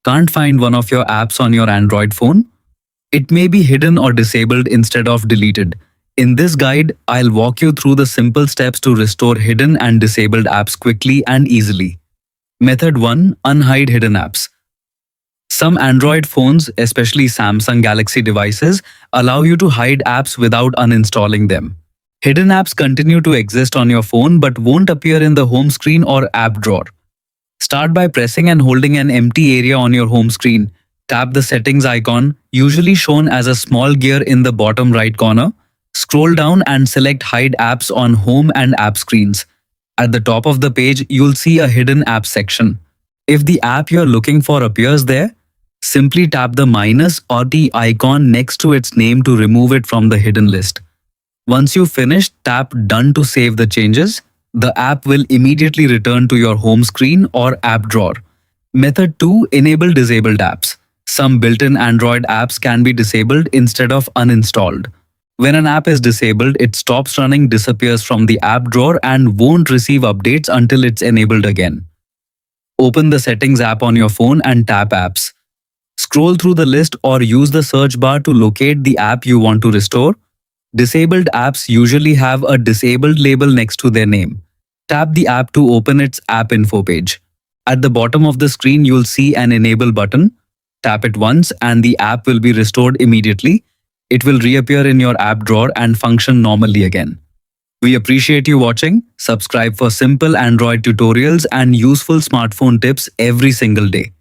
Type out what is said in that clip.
Can't find one of your apps on your Android phone? It may be hidden or disabled instead of deleted. In this guide, I'll walk you through the simple steps to restore hidden and disabled apps quickly and easily. Method 1. Unhide hidden apps. Some Android phones, especially Samsung Galaxy devices, allow you to hide apps without uninstalling them. Hidden apps continue to exist on your phone but won't appear in the home screen or app drawer. Start by pressing and holding an empty area on your home screen. Tap the settings icon, usually shown as a small gear in the bottom right corner. Scroll down and select Hide Apps on Home and App screens. At the top of the page, you'll see a Hidden Apps section. If the app you're looking for appears there, simply tap the minus or the icon next to its name to remove it from the hidden list. Once you finish, tap Done to save the changes. The app will immediately return to your home screen or app drawer. Method 2. Enable disabled apps. Some built-in Android apps can be disabled instead of uninstalled. When an app is disabled, it stops running, disappears from the app drawer, and won't receive updates until it's enabled again. Open the Settings app on your phone and tap Apps. Scroll through the list or use the search bar to locate the app you want to restore. Disabled apps usually have a disabled label next to their name. Tap the app to open its app info page. At the bottom of the screen, you'll see an Enable button. Tap it once and the app will be restored immediately. It will reappear in your app drawer and function normally again. We appreciate you watching. Subscribe for simple Android tutorials and useful smartphone tips every single day.